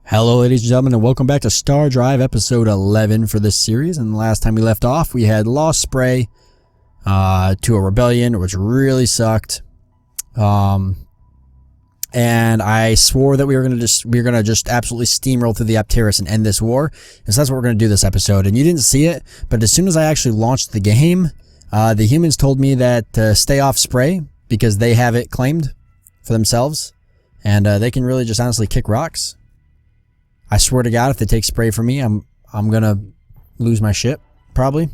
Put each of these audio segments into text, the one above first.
Hello ladies and gentlemen, and welcome back to Stardrive episode 11 for this series. And the last time we left off, we had lost spray to a rebellion, which really sucked. And I swore that we were gonna just absolutely steamroll through the Opteris and end this war. And so that's what we're gonna do this episode. And you didn't see it, but as soon as I actually launched the game, the humans told me that to stay off spray because they have it claimed for themselves, and they can really just honestly kick rocks. I swear to God, if they take spray from me, I'm gonna lose my ship, probably.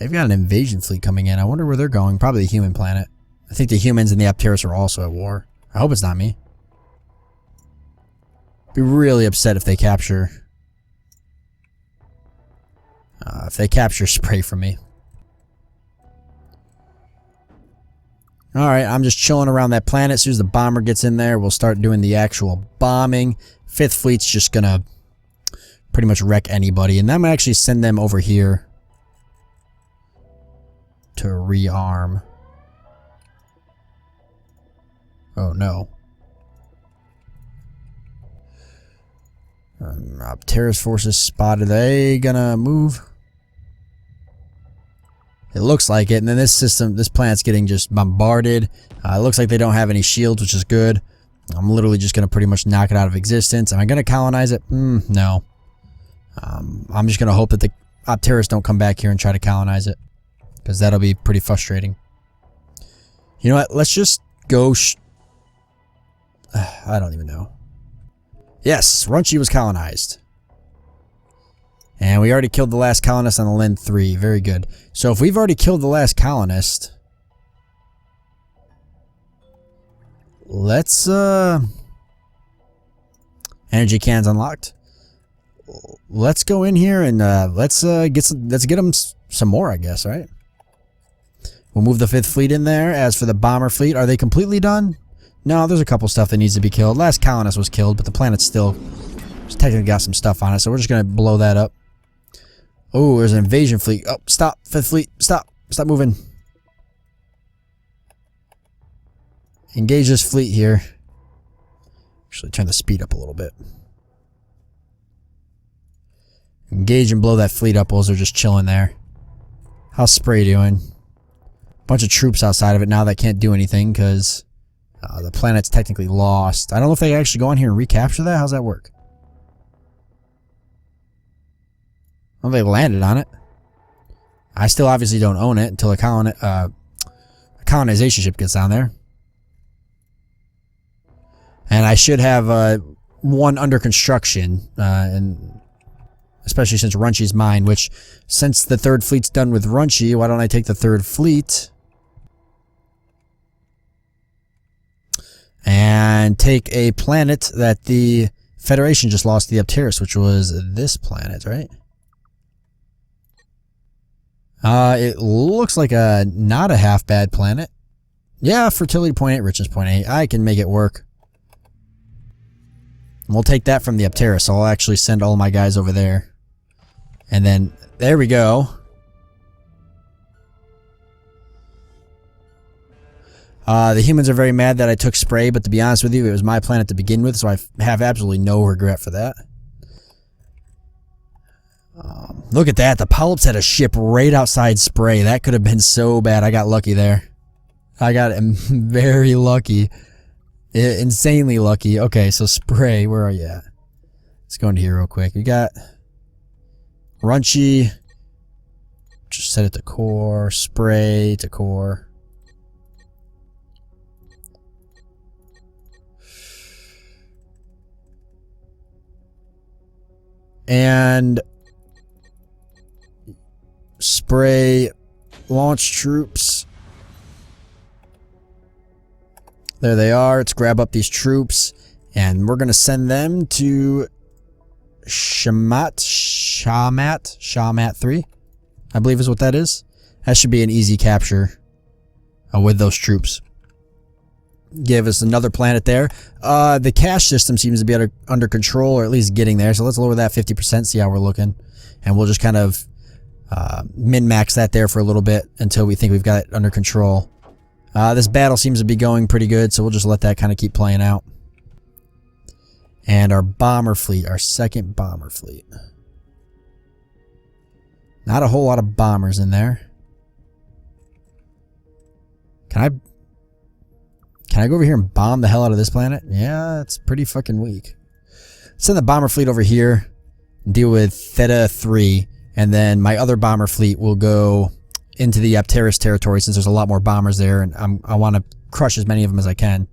They've got an invasion fleet coming in. I wonder where they're going. Probably the human planet. I think the humans and the Opteris are also at war. I hope it's not me. Be really upset if they capture spray from me. Alright, I'm just chilling around that planet. As soon as the bomber gets in there, we'll start doing the actual bombing. Fifth Fleet's just gonna pretty much wreck anybody. And I'm gonna actually send them over here to rearm. Oh no. Opteris forces spotted. Are they gonna move? It looks like it, and then this planet's getting just bombarded. It looks like they don't have any shields, which is good. I'm literally just going to pretty much knock it out of existence. Am I going to colonize it? No. I'm just going to hope that the Opteris don't come back here and try to colonize it, because that'll be pretty frustrating. You know what? Let's just go... I don't even know. Yes, Runchi was colonized. And we already killed the last colonist on the Lin 3. Very good. So if we've already killed the last colonist, let's energy cans unlocked. Let's go in here and let's get them some more, I guess, right? We'll move the 5th fleet in there. As for the bomber fleet, are they completely done? No, there's a couple stuff that needs to be killed. Last colonist was killed, but the planet's still technically got some stuff on it, so we're just gonna blow that up. Oh, there's an invasion fleet. Oh, stop. 5th fleet. Stop. Stop moving. Engage this fleet here. Actually, turn the speed up a little bit. Engage and blow that fleet up while they're just chilling there. How's Spray doing? Bunch of troops outside of it now that can't do anything because the planet's technically lost. I don't know if they can actually go on here and recapture that. How's that work? Well, they landed on it. I still obviously don't own it until a colonization ship gets down there. And I should have one under construction, and especially since Runchi's mine, which, since the 3rd fleet's done with Runchi, why don't I take the 3rd fleet and take a planet that the Federation just lost to the Opteris, which was this planet, right? It looks like not a half bad planet. Yeah, fertility 0.8, richness 0.8. I can make it work. And we'll take that from the Opteris, so I'll actually send all my guys over there. And then, there we go. The humans are very mad that I took spray, but to be honest with you, it was my planet to begin with, so I have absolutely no regret for that. Look at that. The Polyps had a ship right outside spray. That could have been so bad. I got lucky there. I got very lucky. Insanely lucky. Okay, so spray. Where are you at? Let's go into here real quick. We got Runchi. Just set it to core. Spray to core. And spray launch troops. There they are. Let's grab up these troops and we're going to send them to Shawmat 3, I believe is what that is. That should be an easy capture with those troops. Give us another planet there. The cash system seems to be under control, or at least getting there. So let's lower that 50%, see how we're looking. And we'll just kind of min-max that there for a little bit until we think we've got it under control. This battle seems to be going pretty good, so we'll just let that kind of keep playing out. And our bomber fleet, our second bomber fleet. Not a whole lot of bombers in there. Can I go over here and bomb the hell out of this planet? Yeah, it's pretty fucking weak. Send the bomber fleet over here, deal with Theta 3, and then my other bomber fleet will go into the Opteris territory since there's a lot more bombers there, and I want to crush as many of them as I can.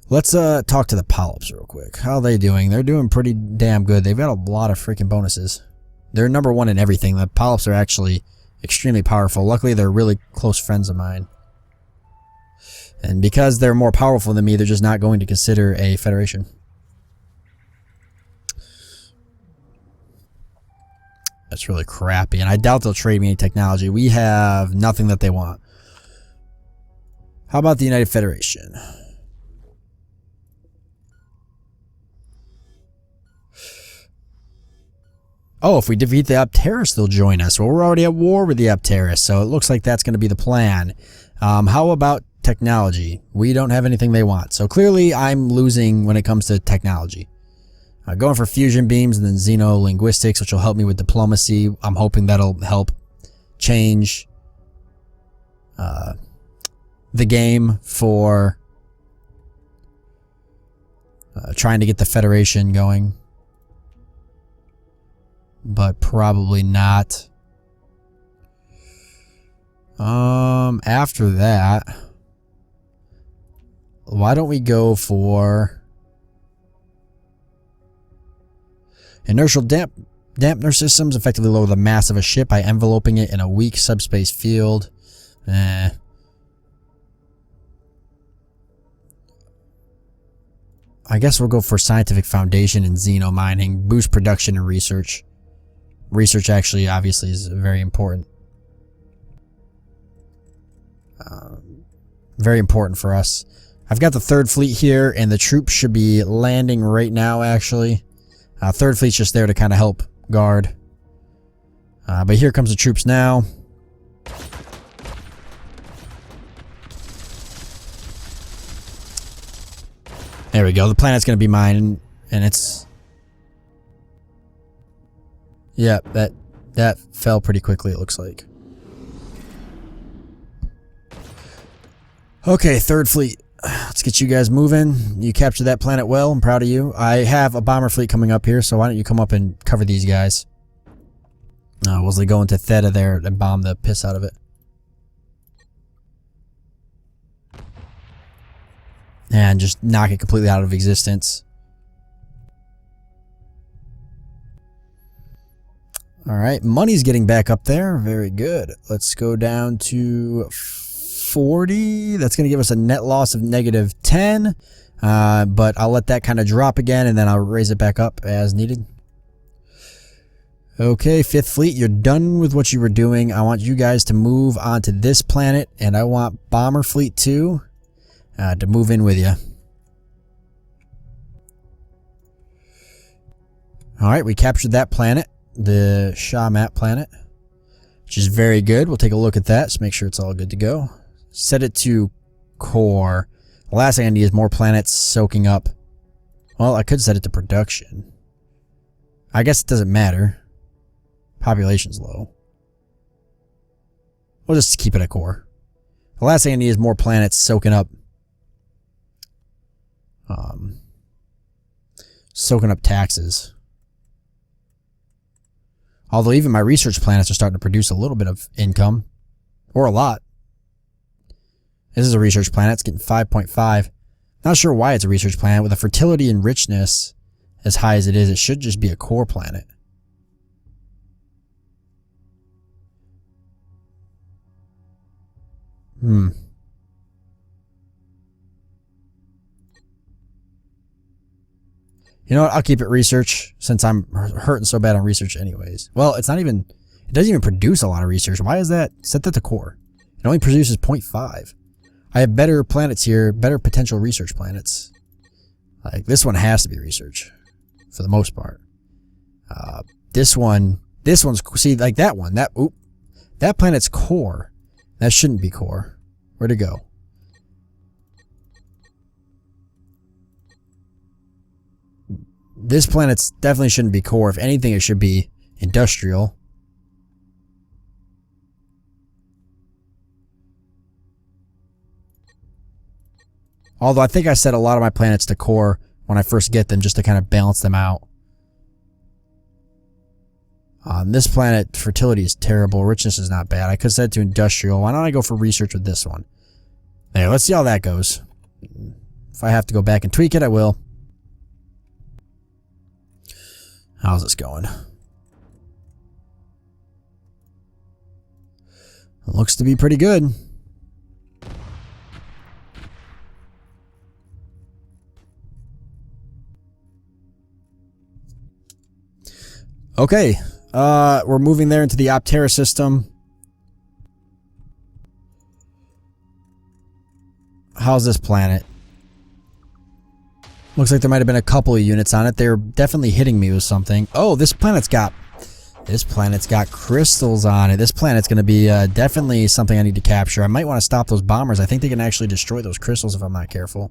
Let's talk to the polyps real quick. How are they doing? They're doing pretty damn good. They've got a lot of freaking bonuses. They're number one in everything. The polyps are actually extremely powerful. Luckily, they're really close friends of mine. And because they're more powerful than me, they're just not going to consider a federation. That's really crappy. And I doubt they'll trade me any technology. We have nothing that they want. How about the United Federation? Oh, if we defeat the Opteris, they'll join us. Well, we're already at war with the Opteris, so it looks like that's going to be the plan. How about technology? We don't have anything they want. So clearly, I'm losing when it comes to technology. Going for fusion beams and then xenolinguistics, which will help me with diplomacy. I'm hoping that'll help change the game for trying to get the Federation going. But probably not. After that, why don't we go for inertial dampener systems? Effectively lower the mass of a ship by enveloping it in a weak subspace field. I guess we'll go for scientific foundation and xeno mining, boost production and research. Research actually obviously is very important. Very important for us. I've got the third fleet here, and the troops should be landing right now, actually. Third fleet's just there to kind of help guard. But here comes the troops now. There we go. The planet's going to be mine, and it's... Yeah, that fell pretty quickly, it looks like. Okay, third fleet. Let's get you guys moving. You captured that planet well. I'm proud of you. I have a bomber fleet coming up here, so why don't you come up and cover these guys? We'll go into Theta there and bomb the piss out of it. And just knock it completely out of existence. Alright, money's getting back up there. Very good. Let's go down to 40. That's going to give us a net loss of -10. But I'll let that kind of drop again, and then I'll raise it back up as needed. Okay, 5th Fleet, you're done with what you were doing. I want you guys to move onto this planet, and I want Bomber Fleet 2 to move in with you. Alright, we captured that planet. The Shamat planet, which is very good. We'll take a look at that, so make sure it's all good to go. Set it to core. The last thing I need is more planets soaking up. Well, I could set it to production. I guess it doesn't matter. Population's low. We'll just keep it at core. The last thing I need is more planets soaking up. Soaking up taxes. Although even my research planets are starting to produce a little bit of income. Or a lot. This is a research planet. It's getting 5.5. Not sure why it's a research planet. With a fertility and richness as high as it is, it should just be a core planet. You know what? I'll keep it research since I'm hurting so bad on research anyways. Well, it's not even... It doesn't even produce a lot of research. Why is that? Set that to core. It only produces 0.5. I have better planets here, better potential research planets. Like, this one has to be research. For the most part. This one's... See, like that one. That planet's core. That shouldn't be core. Where'd it go? This planet definitely shouldn't be core. If anything, it should be industrial. Although I think I set a lot of my planets to core when I first get them just to kind of balance them out. On this planet, fertility is terrible. Richness is not bad. I could set it to industrial. Why don't I go for research with this one? There, let's see how that goes. If I have to go back and tweak it, I will. How's this going? It looks to be pretty good. Okay, we're moving there into the Opteris system. How's this planet? Looks like there might have been a couple of units on it. They're definitely hitting me with something. Oh, this planet's got crystals on it. This planet's going to be definitely something I need to capture. I might want to stop those bombers. I think they can actually destroy those crystals if I'm not careful.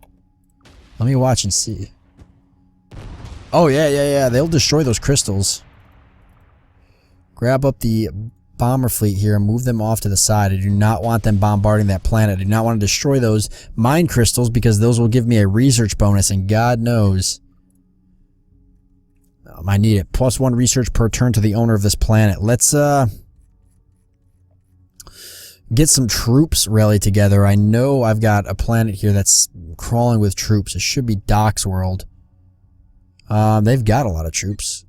Let me watch and see. Oh, yeah. They'll destroy those crystals. Grab up the bomber fleet here and move them off to the side. I do not want them bombarding that planet. I do not want to destroy those mine crystals because those will give me a research bonus, and God knows I need it. +1 research per turn to the owner of this planet. Let's get some troops rallied together. I know I've got a planet here that's crawling with troops. It should be Doc's world. They've got a lot of troops,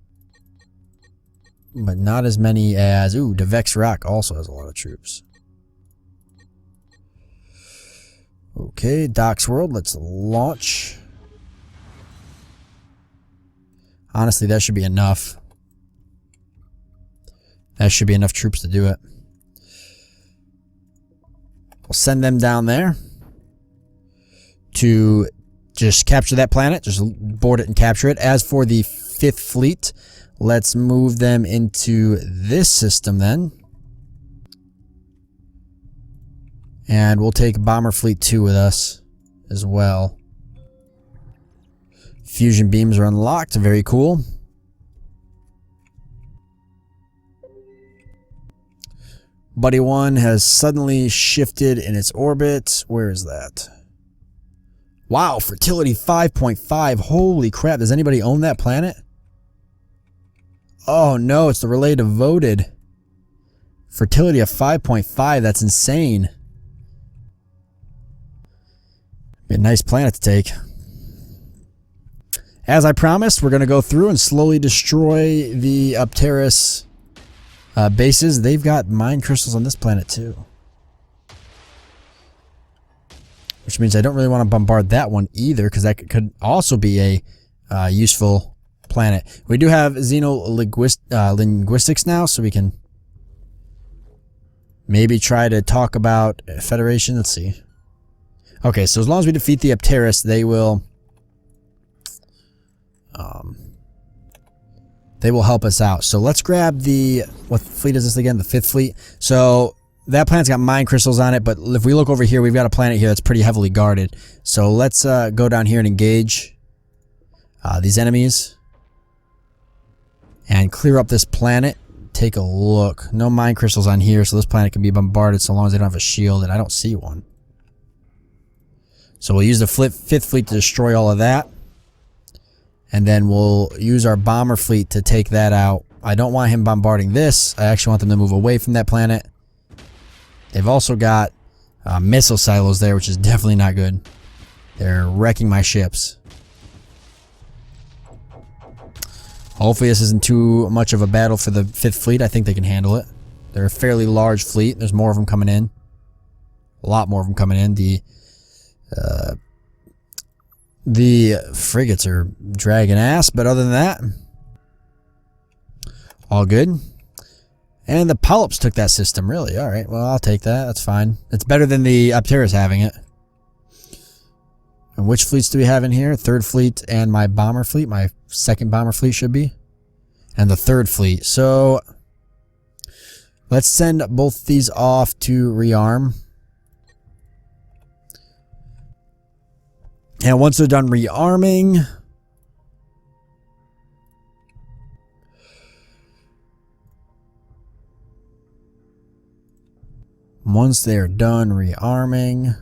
but not as many as... Ooh, Devex Rock also has a lot of troops. Okay, Doc's World, let's launch. Honestly, that should be enough. That should be enough troops to do it. We'll send them down there to just capture that planet. Just board it and capture it. As for the 5th fleet... let's move them into this system then. And we'll take Bomber Fleet 2 with us as well. Fusion beams are unlocked. Very cool. Buddy 1 has suddenly shifted in its orbit. Where is that? Wow, fertility 5.5. Holy crap. Does anybody own that planet? Oh no, it's the relay devoted. Fertility of 5.5, that's insane. Be a nice planet to take. As I promised, we're going to go through and slowly destroy the Opteris bases. They've got mine crystals on this planet too. Which means I don't really want to bombard that one either, because that could also be a useful planet. We do have xenolinguistics now, so we can maybe try to talk about Federation. Let's see. Okay, so as long as we defeat the Opteris, they will help us out. So let's grab the... what fleet is this again? The 5th fleet. So that planet's got mine crystals on it, but if we look over here, we've got a planet here that's pretty heavily guarded. So let's go down here and engage these enemies. And clear up this planet. Take a look. No mine crystals on here, so this planet can be bombarded so long as they don't have a shield, and I don't see one. So we'll use the 5th fleet to destroy all of that. And then we'll use our bomber fleet to take that out. I don't want him bombarding this. I actually want them to move away from that planet. They've also got missile silos there, which is definitely not good. They're wrecking my ships. Hopefully this isn't too much of a battle for the 5th fleet. I think they can handle it. They're a fairly large fleet. There's more of them coming in. A lot more of them coming in. The frigates are dragging ass, but other than that, all good. And the polyps took that system, really. Alright, well, I'll take that. That's fine. It's better than the Opteris having it. And which fleets do we have in here? 3rd fleet and my bomber fleet. My 2nd bomber fleet should be. And the 3rd fleet. So let's send both these off to rearm. And once they're done rearming, Once they're done rearming,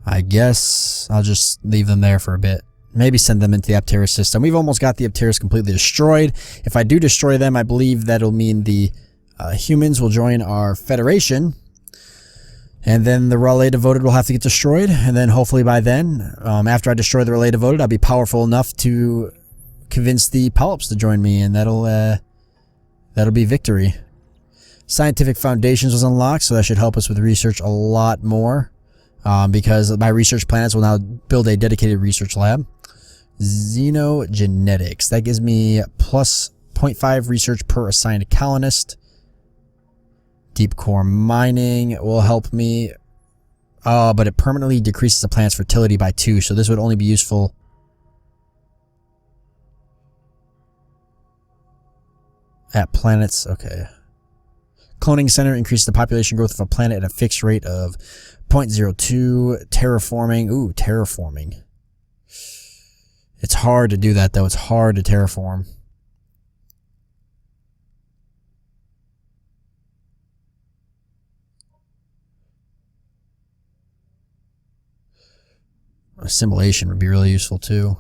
I guess I'll just leave them there for a bit. Maybe send them into the Opteris system. We've almost got the Opteris completely destroyed. If I do destroy them, I believe that'll mean the humans will join our Federation. And then the Relay Devoted will have to get destroyed. And then hopefully by then, after I destroy the Relay Devoted, I'll be powerful enough to convince the Polyps to join me. And that'll be victory. Scientific Foundations was unlocked, so that should help us with research a lot more. Because my research planets will now build a dedicated research lab. Xenogenetics. That gives me plus 0.5 research per assigned colonist. Deep core mining will help me. But it permanently decreases the planet's fertility by 2, so this would only be useful at planets. Okay. Cloning center increases the population growth of a planet at a fixed rate of 0.02. Terraforming. Ooh, terraforming. It's hard to do that, though. It's hard to terraform. Assimilation would be really useful, too.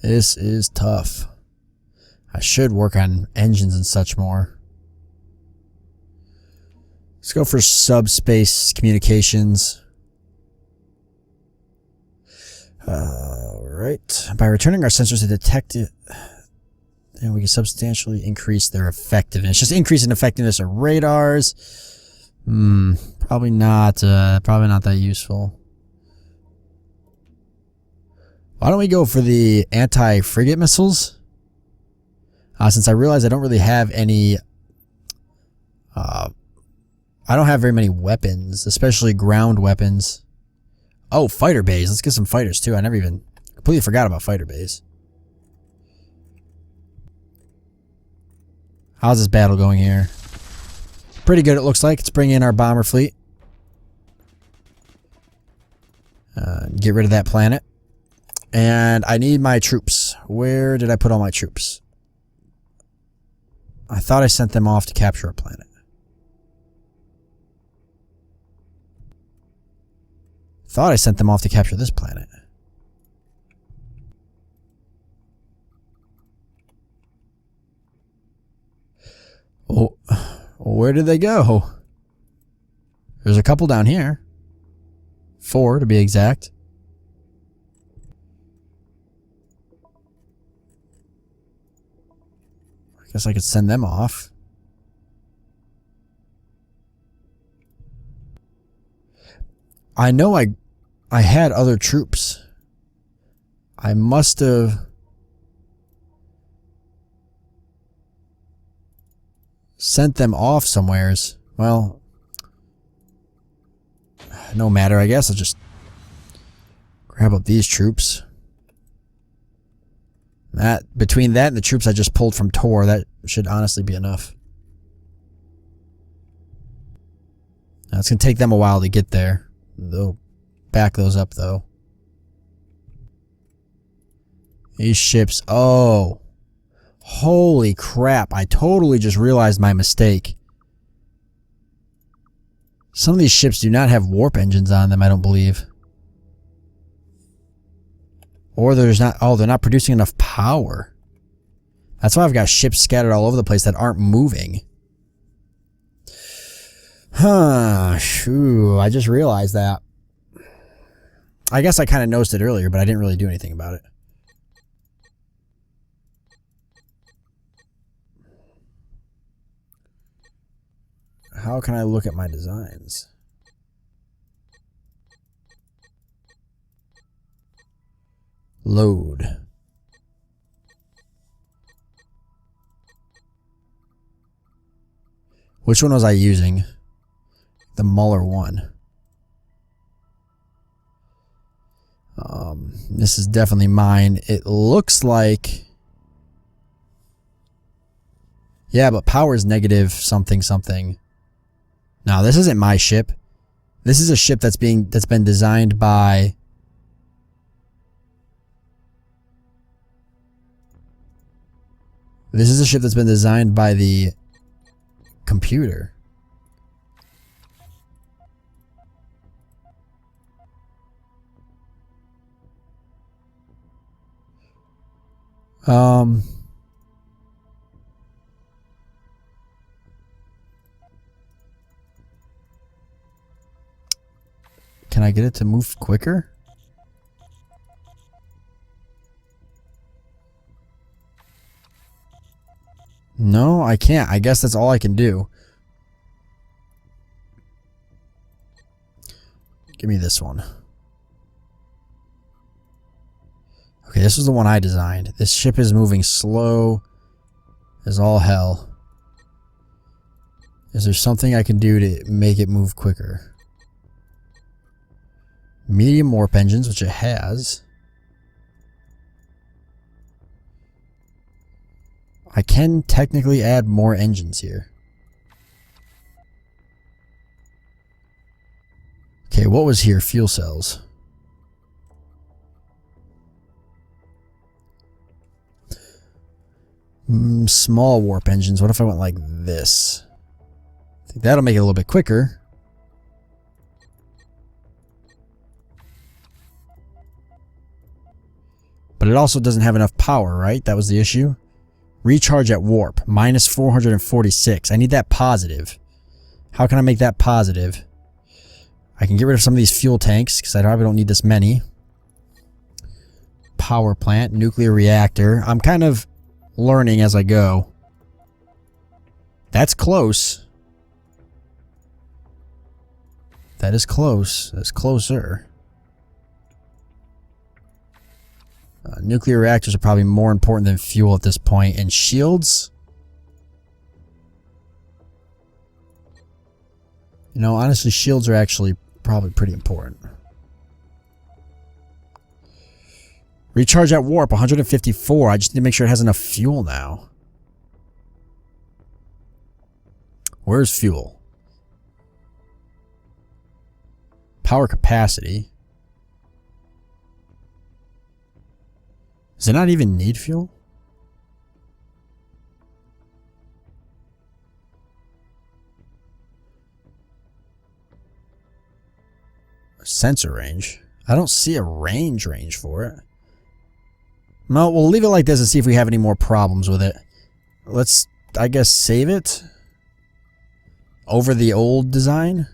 This is tough. I should work on engines and such more. Let's go for subspace communications. Alright. By returning our sensors to detect it, and we can substantially increase their effectiveness. Just increase in effectiveness of radars. Probably not that useful. Why don't we go for the anti-frigate missiles? Since I realize I don't really have any... I don't have very many weapons, especially ground weapons. Oh, fighter bays. Let's get some fighters, too. I never even... completely forgot about fighter bays. How's this battle going here? Pretty good, it looks like. Let's bring in our bomber fleet. Get rid of that planet. And I need my troops. Where did I put all my troops? I thought I sent them off to capture a planet. Thought I sent them off to capture this planet. Oh, where did they go? There's a couple down here. 4 to be exact. I guess I could send them off. I know I had other troops. I must have sent them off somewheres. Well, no matter. I guess I'll just grab up these troops. That between that and the troops I just pulled from Tor, that should honestly be enough. Now it's gonna take them a while to get there. They'll back those up though. These ships, oh, holy crap, I totally just realized my mistake. Some of these ships do not have warp engines on them, I don't believe. Or there's not, oh, they're not producing enough power. That's why I've got ships scattered all over the place that aren't moving. Huh, shoo, I just realized that. I guess I kind of noticed it earlier, but I didn't really do anything about it. How can I look at my designs? Load. Which one was I using? The Muller one. This is definitely mine. It looks like... yeah, but power is negative something something. No, this isn't my ship. This is a ship that's been designed by... This is a ship that's been designed by the computer. Can I get it to move quicker? No, I can't. I guess that's all I can do. Give me this one. Okay, this is the one I designed. This ship is moving slow as all hell. Is there something I can do to make it move quicker? Medium warp engines, which it has. I can technically add more engines here. Okay, what was here? Fuel cells. Small warp engines. What if I went like this? I think that'll make it a little bit quicker. But it also doesn't have enough power, right? That was the issue. Recharge at warp. Minus 446. I need that positive. How can I make that positive? I can get rid of some of these fuel tanks, because I probably don't need this many. Power plant. Nuclear reactor. I'm kind of learning as I go. That's close. That is close. That's closer. Nuclear reactors are probably more important than fuel at this point. And shields? You know, honestly, shields are actually probably pretty important. Recharge at warp, 154. I just need to make sure it has enough fuel now. Where's fuel? Power capacity. Does it not even need fuel? Sensor range. I don't see a range for it. No, we'll leave it like this and see if we have any more problems with it. Let's, I guess, save it over the old design.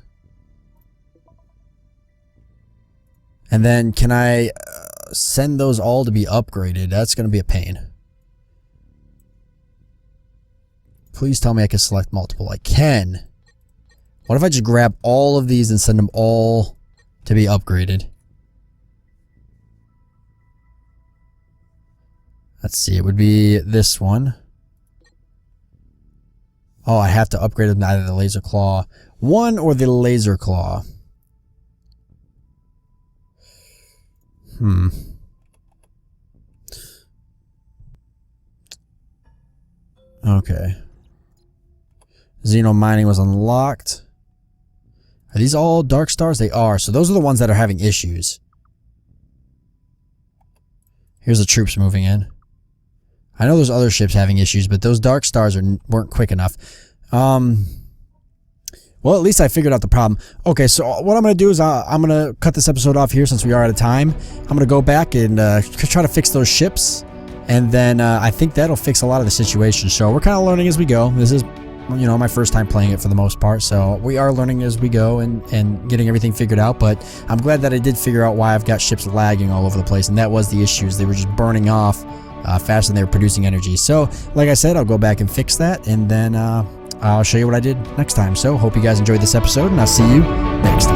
And then can I send those all to be upgraded? That's going to be a pain. Please tell me I can select multiple. I can. What if I just grab all of these and send them all to be upgraded? Let's see, it would be this one. Oh, I have to upgrade them to either the laser claw 1 or the laser claw. Okay. Xeno mining was unlocked. Are these all dark stars? They are. So those are the ones that are having issues. Here's the troops moving in. I know there's other ships having issues, but those dark stars weren't quick enough. Well, at least I figured out the problem. Okay, so what I'm going to do is I'm going to cut this episode off here since we are out of time. I'm going to go back and try to fix those ships. And then I think that'll fix a lot of the situation. So we're kind of learning as we go. This is, you know, my first time playing it for the most part. So we are learning as we go and getting everything figured out. But I'm glad that I did figure out why I've got ships lagging all over the place. And that was the issues. They were just burning off faster than they were producing energy. So like I said, I'll go back and fix that. And then I'll show you what I did next time. So hope you guys enjoyed this episode, and I'll see you next time.